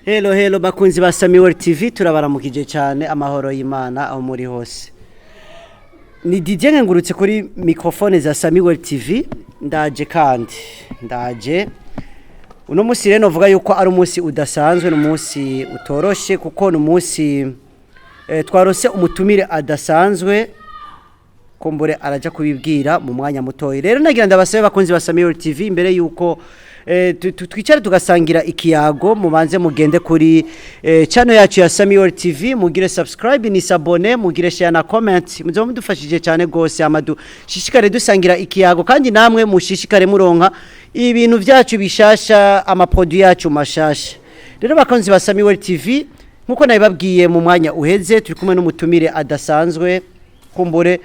Hello bakunzi ba Samy-well TV turabaramukije cyane amahoro y'Imana aho muri hose. Ni DJ ngurutse kuri microphone za Samy-well TV ndaje uno musi reno vuga yuko ari umunsi udasanzwe n'umunsi utoroshe kuko n'umunsi twarose umutumire adasanzwe kombore araja kubibwira mu mwanya mutoyi. Rero nagira ndabasabe bakunzi ba Samy-well TV imbere yuko twicare tugasangira ikiyago mubanze mugende kuri channel yacu ya Samy-well TV mugire subscribe ni s'abone mugire share na comment muzo mudufashije cyane gose amadu shishikare dusangira ikiyago kandi namwe mushishikare muronka ibintu byacu bishasha ama produit yacu mashasha. Rero bakunzi ba Samy-well TV nkuko nabibabwiye mu mwanya uheze turi kumwe n'umutumire adasanzwe kumbure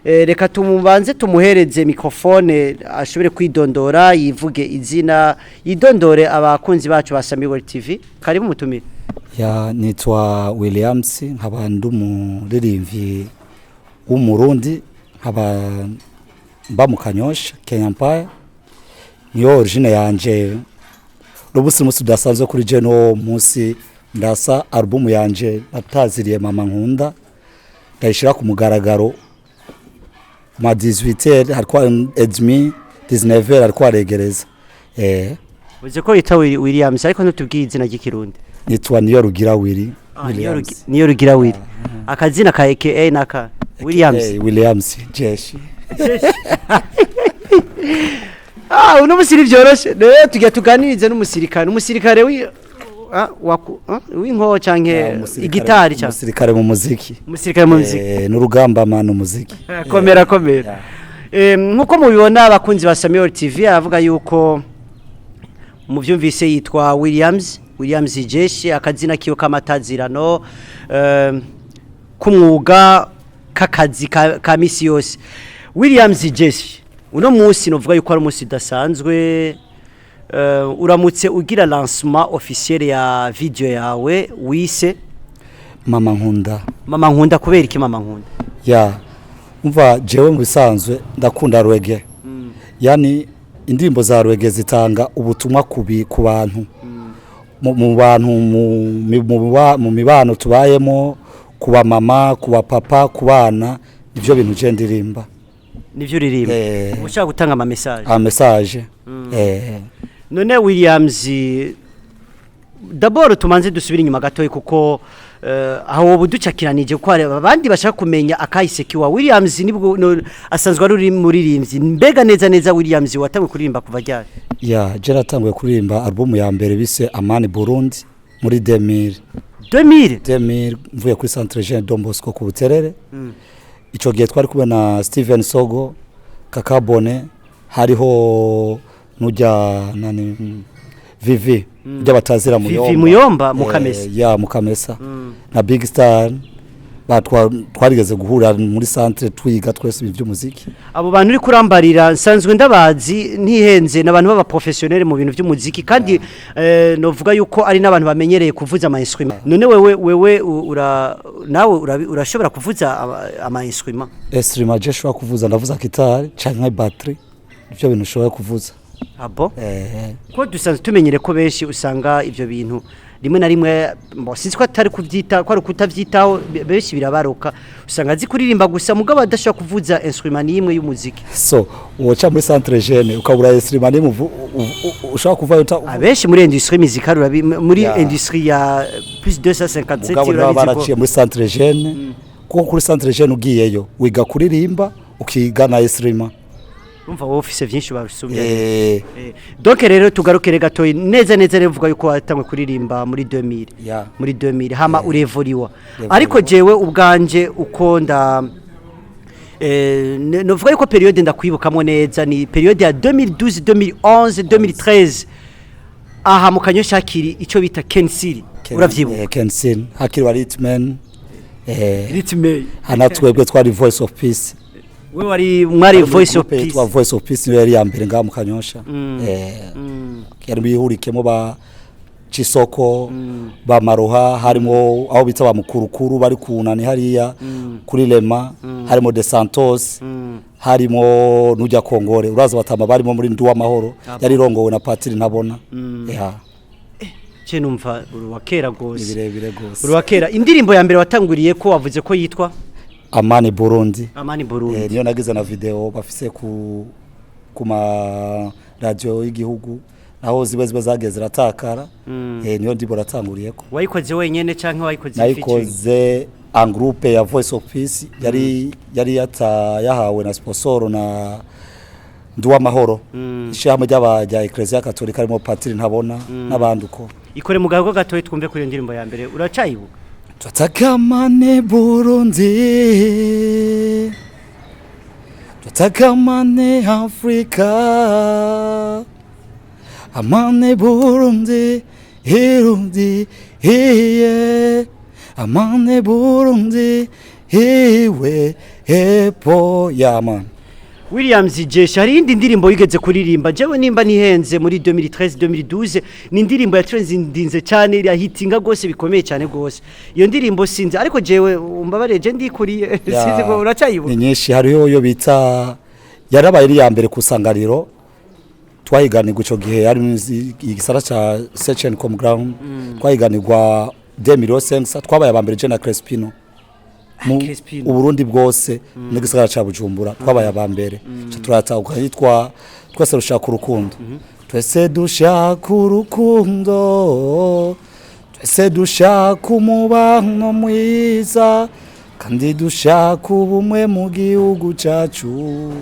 reka tumubanze tumuhereze microphone ashobore kwidondora yivuge izina yidondore abakunzi bacu ba Samy-well TV. Karibu mutumire. Ya nitwa Williams nkaba ndumuririmvyi w'umurundi nkaba mba mu Kanyosha Kenya Empire niyo origine yanje rubusi musi dasanzwe kuri je no musi ndasa album yanje nataziriye mama nkunda ndayishira ku mugaragaro ma 18 harikwa edmi 19 harikwa regereza uze ko yita Williams ariko ntutubwiye izina ry'ikirundi. Nitwa niyo rugira Willy niyo rugira Willy akazina ka AKA naka Williams Jeshi uno musiri byoroshe tujya tuganirize n'umusirikare w'inko canke igitari cyane umusirikare mu muziki n'urugamba man umuziki komera nkuko mubibona abakunzi ba Samy-well TV avuga yuko mu byumvise yitwa Williams Jeshi akazina kiyo kamatazirano kumwuga kakazi ka misi yose. Williams Jeshi uno munsi novuga yuko ari umunsi dasanzwe uramutse ugira lancement officiel ya video yawe wise mama nkunda kubera iki mama nkunda ya umva jewe mu bisanzwe ndakunda reggae yani indirimbo za reggae zitanga ubutumwa ku bantu mu bantu mu mibano tubayemo kuba mama kuba papa kubana ivyo bintu je ndirimba nivyo uririmba ushaka gutanga ama message none Williams d'abord tumanze dusubira inyuma gatoyi kuko aho buducakiranije ko abandi bashaka kumenya akahise kiwa Williams nibwo asanzwe ari muririmbyi mbega neza Williams watangiye kuririmba kuva ryari? Ya je natangiye kuririmba album ya mbere bise Amani Burundi muri 2000 mvuye kuri Centre Jeune Don Bosco ku Buterere. Ico gihe twari kubona na Steven Sogo Kakabone hariho nujya nani Vivi by'abatazira muyomba mukamesa ya mukamesa na Big Star twarigeze guhura muri centre twiga twese iby'umuziki. Abo bantu uri kurambarira nsanzwe ndabazi ntihenze nabantu baba professionnel mu bintu by'umuziki kandi novuga yuko ari nabantu bamenyereye kuvuza ama instrument. None wewe urashobora kuvuza ama instrument? Je shobora kuvuza ndavuza guitar canke battery ibyo bintu ushobora kuvuza. Abo ko dusanzwe tumenyere ko benshi usanga ivyo bintu rimwe na rimwe sinzi ko atari kuvyita ko ari kutavyitaho benshi birabaroka usanga zikuririmba gusa mugabo adashobora kuvuza instrument nimwe y'umuziki. So woca muri Centre Jeune ukabura instrument nimwe ushaka kuva abenshi muri industrie musicale muri industrie ya plus 257 urabizi baraciye muri Centre Jeune kuko kuri Centre Jeune ugiyeyo wiga kuririmba ukiga na instrument umva wowe office byinshi barusumye donc rero tugarukere gato neza revuga yuko watangwe kuririmba muri 2000 hama urevoriwa ariko jewe ubwanje uko novuga yuko periode ndakwibukamo neza ni periode ya 2012 2011 2013 aha mu Kanyosha hakiri ico bita Kensiri uravyibuka Kensiri hakiri wa Ritman hanatwebwe twari Voice of Peace. We wari mwari Voice of Peace. Twa Voice of Peace niyo yari ya mbere ngaha mu Kanyosha. Yari bihurikemo ba Cisoko ba Maroha harimo aho bita ba Mukurukuru bari kunani hariya kuri Lema harimo De Santos harimo nujya Kongore uraza batama barimo muri Ndu w'amahoro yari rongowe na Patiri nabona. cye numva uruwakera gose birebire gose uruwakera indirimbo ya mbere watanguriye ko wavuze ko yitwa Amani Burundi niyo nagize na video bafise ku ma radio y'igihugu naho zibe zageze ratakara niyo ndibo ratanguriye ko wayikoze wenyene canke wayikoze nayikoze en groupe ya Voice of Peace yari yahawe na sponsor na Nduwa Mahoro ishami ry'abajya Ecclesia Catholique arimo Patiri Ntabona n'abandi uko ikore mugago gatoye twumve kuri ndirimbo ya mbere uracayibuka Tutakamane Burundi Tutakamane Afrika Amane Burundi Hirundi hiye Amane Burundi hiwe hepo yaman Williams Jeshi hari indi ndirimbo yigeze kuririmba jewe nimba nihenze muri 2013-2012 ni indirimbo ya trendinze cyane ya hitinga gose bikomeye cyane gose iyo ndirimbo sinzi ariko jewe umbabareje ndikuriye sinzi ngo uracayibuka ni nyinshi hariho yo bita yarabaye iri ya mbere kusangariro twayiganirwa ico gihe ari igisara ca section com ground twayiganirwa 2005 twabaye abambere je na Crespino Uburundi bwose n'igisagara ca Bujumbura twabaye abambere turatahuka yitwa twese rushaka urukundo twese dushaka urukundo twese dushaka umubano mwiza kandi dushaka ubumwe mu gihugu cacu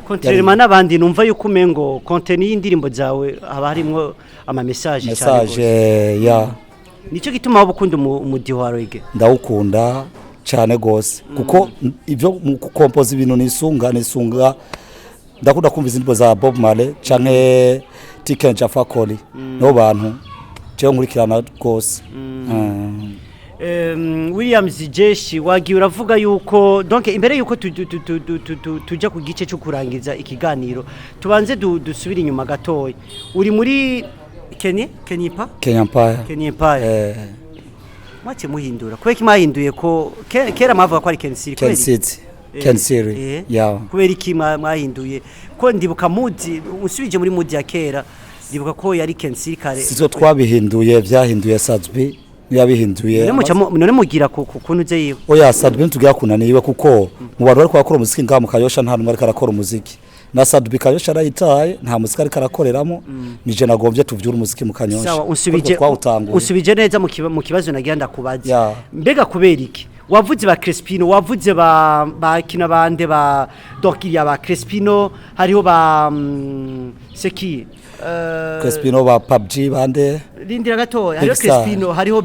kontrema n'abandi numva yuko umengo contenu y'indirimbo zawe haba harimo ama message cyane Nico gituma wabukunda umudi wa reggae ndawukunda cyane gose kuko ivyo mu compose ibintu nisunga ndakunda kumva izindi za Bob Marley canke Tikenja Fakoli no bantu cyo nkurikirana gose Williams Jeshi wagiye uravuga yuko donc imbere yuko tujya ku gice cyo kurangiza ikiganiro tubanze dusubira inyuma gatoya uri muri Kenya Empire Mwache muhindura kweki mahinduye ko kera mavuga ko ari Ken City kubera iki mwahinduye ko ndibuka mudi usubije muri mudi ya kera ndibuka ko yari Ken City kare sizo twabihinduye byahinduye Sadbi yabihinduye none mugira kuntu je yiwe oya Sadbi tugira kunaniwe kuko mu bantu bari kwakora umuziki ngaha mu Kayosha nta numwe arakora umuziki na Sadbi Kayosha arayitaye nta muziki ariko arakoreramo nije nagombye tuvyura umuziki mu Kanyosha sawa usubije neza mu kibazo nagenda kubaza mbega kubera iki wavuze ba Crespino wavuze ba kina bande ba Dokiria ba Crespino hariho ba Seki Crespino ba PUBG bande Lindira gatoya hariho Crespino hariho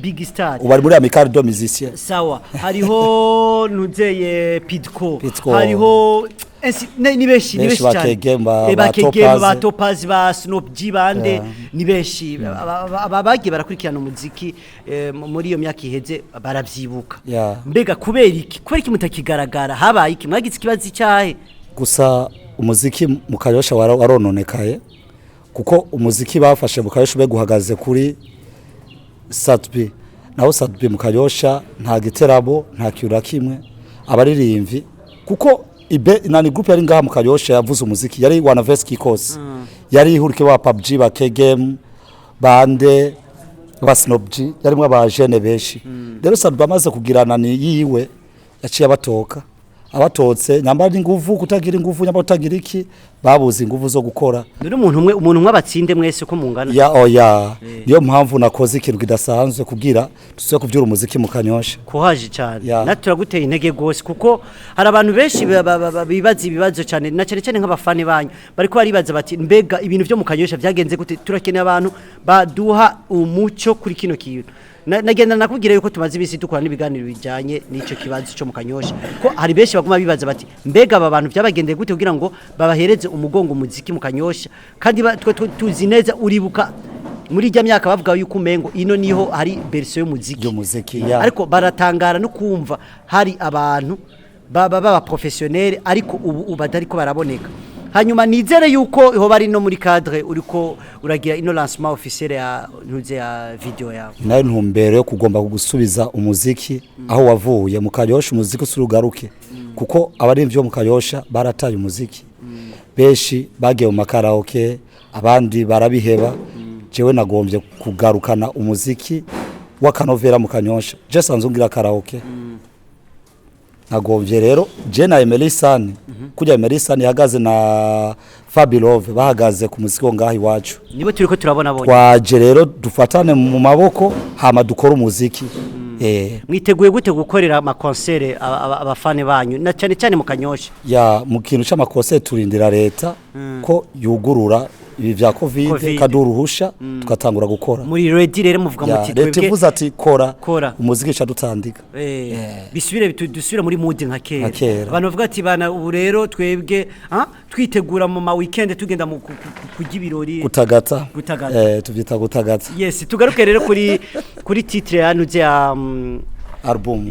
Big Star ubari muri Amical do Musicien sawa hariho nuzeye Pidco hariho ni beshi cyane ba Topaz ba Snoop G bande ni beshi abagiye barakurikirana umuziki muri iyo myaka iheze baravyibuka mbega kubera iki mutakigaragara habaye iki mwagize ikibazo cyahe gusa umuziki mu Kayosha warononekaye kuko umuziki bafashe mu Kayosha be guhagaze kuri Sadbi naho Sadbi mu Kayosha nta giterabo nta cyura kimwe abaririmvi kuko nani group yari ngaha mu Kayosha yavuze umuziki yari One Verse Kikos yari ihurike wa PUBG ba Kegem bande ba Snoop G yarimwe aba jeune beshi rero Sadbi amaze kugirana ni yiwe yaciye abatoka abatotse nyambara ingufu kutagira ingufu nyambara utagira iki babuze ingufu zo gukora none umuntu umwe abatsinde mwese ko mungana niyo mpamvu nakoze ikintu kidasanzwe kugira tusuye kuvyura umuziki mu Kanyosha kuhaje cyane naturaguteye intege gose kuko hari abantu benshi bibaza ibibazo cyane na cyane nk'abafane banyu bariko baribaza bati mbega ibintu byo mu Kanyosha byagenze gute turakeneye abantu baduha umucyo kuri kino kintu nagenda nakubwira yuko tumaze ibisi dukora n'ibiganiro bijanye n'ico kibazo cyo mu Kanyosha ko hari benshi baguma bibaza bati mbega aba bantu byabagendeye gute kugira ngo babahereze umugongo muziki mu Kanyosha kandi tuzi neza uribuka muri ijya myaka bavuga yuko umengo ino niho hari version y'umuziki ariko baratangara no kumva hari abantu baba professionnel ariko ubu badariko baraboneka hanyuma nizere yuko ho bari no muri cadre uriko uragira ino lancement officiel ya ntuze ya video yawe nayo ntumbere yo kugomba kugusubiza umuziki aho wavuye mu Kayosha umuziki usurugaruke kuko abarimvye bo mu Kayosha barataye umuziki beshi bagiye mu makaraoke abandi barabiheba jewe nagombye kugarukana umuziki w'akanovera mu Kanyosha je sanzungira karaoke nagombye rero je na Emelisani kujya Emelisani yahagaze na Fabilove bahagaze ku muziki wo ngaho iwacu nibo turiko turabona bonye twaje rero dufatane mu maboko hama dukora umuziki mwiteguye gute gukorera ama concert abafane banyu na cyane cyane mu Kanyosha ya mu kintu cy'ama concert turindira leta ko yugurura ibi vya covid kaduruhusha tukatangura gukora muri ready rero muvuga muti twebwe leta ivuze ati kora umuziki cha dutandika bisubire dusubira muri mood nka kera abantu bavuga ati bana ubu rero twebwe twitegura mu ma weekend tugenda mu kugibirori gutagata tuvyita gutagata yes tugaruke rero kuri titre yanuze ya album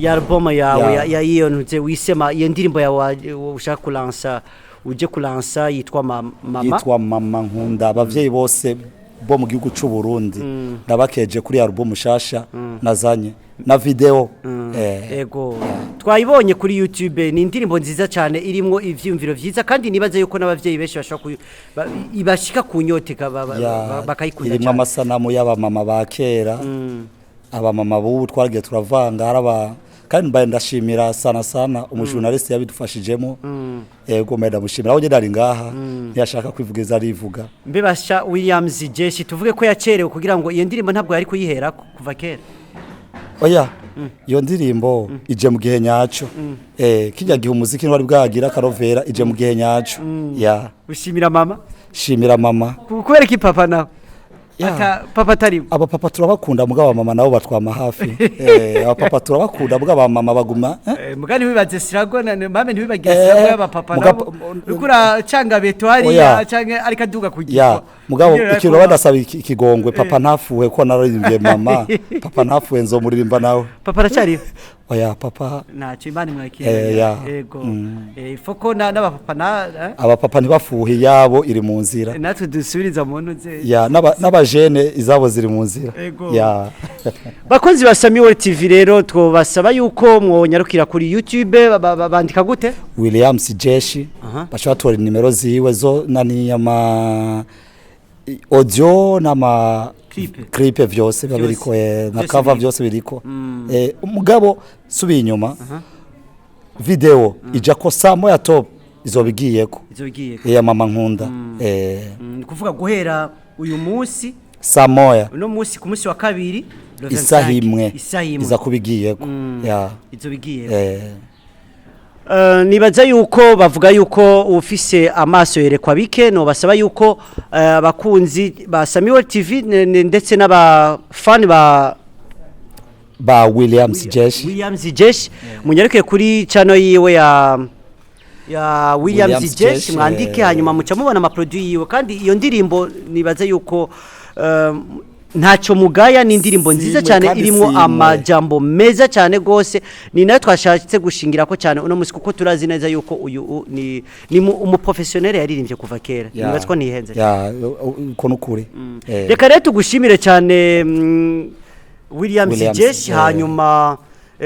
yawe ya iyo nuze wisema iyo ndirimbo yawe ushaka kulansa uje kulansa yitwa mama nkunda abavyeyi bose bo mu gihugu cy'u Burundi ndabakeje kuri album nshasha nazanye na video ego twayibonye kuri YouTube ni indirimbo nziza cyane irimo ivyumviro vyiza kandi nibaze yuko n'abavyeyi benshi bashaka ibashika kunyoteka bakayikunda irimo amasanamu y'abamama bakera abamama bubu twaragiye turavanga haraba kandi mbaye ndashimira sana umujournaliste yabidufashijemo yego meda mushimira aho ndari ngaha yashaka kwivugiza arivuga mbebasha Williams Jeshi tuvuge ko yacerewe kugira ngo iyo ndirimbo ntabwo yari kuyihera kuva kera oya iyo ndirimbo ije mu gihe nyaco kijya gihe umuziki wari bwagira karovera ije mu gihe nyaco ya ushimira mama shimira mama kubera ki papa nawe ata papa tari aba papa turabakunda mugabo mama nabo batwama hafi aba papa turabakunda mugabo mama baguma mugani wibaze sirago na mame ntibibagese aba papa nabo ukura canga betwari canke ariko aduga kugira mugabo ikintu badasaba ikigongwe papa ntafuwe ko naririmbye mama papa ntafuwe nzo muririmba nawe papa aracari oya papa naco imana mwakira yego foko n'aba papa aba papa ntibafuhe yabo iri mu nzira natwe dusubiriza mu ntuze n'abajene izabo ziri mu nzira bakunzi ba Samy-well TV rero twobasaba yuko mwonyarukira kuri YouTube bandika gute Williams Jeshi bashatora nimero ziwe zo nani ama audio nama clip vyose babiriko na cover vyose biriko umugabo subi inyuma video ija ko Samy-well top izobigiyeko ya mama nkunda kuvuga guhera uyu munsi Samy-well uno munsi ku munsi wa kabiri isahimwe iza kubigiyeko izobigiyeko nibaza yuko bavuga yuko ufise amaso yerekwa bike no basaba yuko abakunzi ba Samy-well TV ndetse n'abafani ba Williams Jeshi munyaruke kuri channel yiwe ya Williams Jeshi mwandike hanyuma muca mubona ama produit yiwe kandi iyo ndirimbo nibaza yuko ntacyo mugaya ni indirimbo nziza cyane irimo amajambo meza cyane gose ni nayo twashatse gushingira ko cyane uno musiko ko turazi neza yuko uyu ni umuprofessionnel yaririmbye kuva kera nibaza ko nihenze uko nukuri reka rero tugushimire cyane Williams Jeshi hanyuma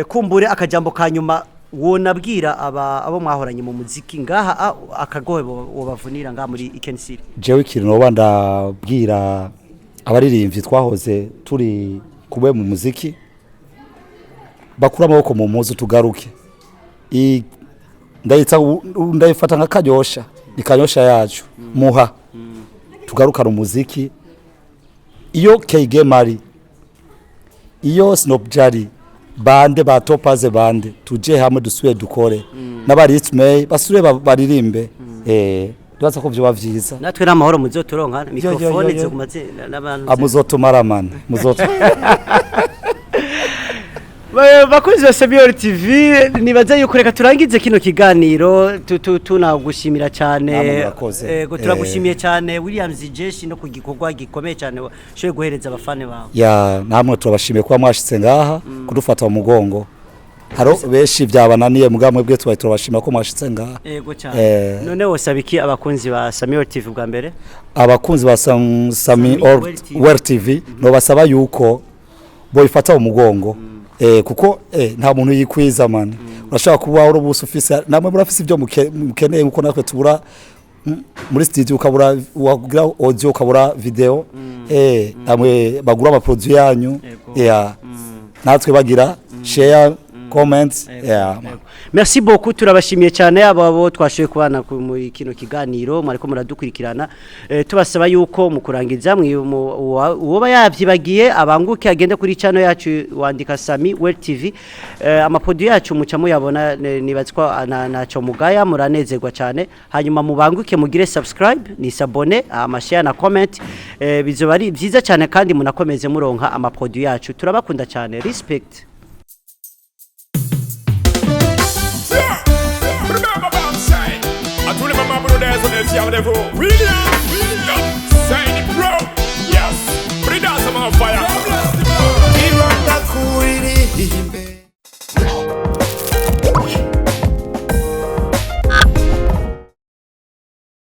kumbure akajambo kanyuma wonabwira abo mwahoranye mu muziki ngaha akagohe wobavunira ngaha muri Ikensiri jewe ikintu no bandabwira abaririmbyi twahoze turi kubwe mu muziki bakura amaboko mu muzu tugaruke ndayifata nka Kanyosha ni Kanyosha yacu muha tugarukana umuziki iyo KG Mari iyo Snopjari bande ba topaze bande tuje hamwe dusuye dukore n'abari Samy-well basure baririmbe Tubaza ko byo bavyiza. Natwe namahoro muzoturonka microphone zo kumaze nabantu. Amuzotumaramana. Bakunzi ba Samy-well TV nibaza yuko reka turangize kino kiganiro tunagushimira cyane ego turagushimiye cyane Williams Jeshi no kugikorwa gikomeye cyane shoye guhereza abafane bawe. Ya namwe turabashimiye kwa mwashitse ngaha kudufata mu mugongo. Haro beshi byabananiye mugamwe bwe tubaye turabashima ko mwashitse ngaha. Ego cyane. None wosabiki abakunzi ba Samy-well TV bwa mbere? Abakunzi ba Samy-well TV no basaba yuko boyifata mu mugongo. Kuko nta muntu yikwiza man urashaka kuba uri busufise namwe murafise ibyo mukeneye nkuko natwe tubura muri studio ukabura wagira audio ukabura video namwe bagura ama produit yanyu natwe bagira share comments merci beaucoup turabashimiye cyane abo twashoye kubana mu kino kiganiro mariko muradukurikirana tubasaba yuko mukurangiza uwo yavyibagiye abanguke agende kuri channel yacu wandika Samy-well TV amapodio yacu mucamo yabona nibatswa naco mugaya muranezerwa cyane hanyuma mubanguke mugire subscribe ni s'abonner amashare na comment bizoba ari byiza cyane kandi munakomeze muronka amapodio yacu turabakunda cyane respect. Williams Jeshi, yes, but it doesn't have fire.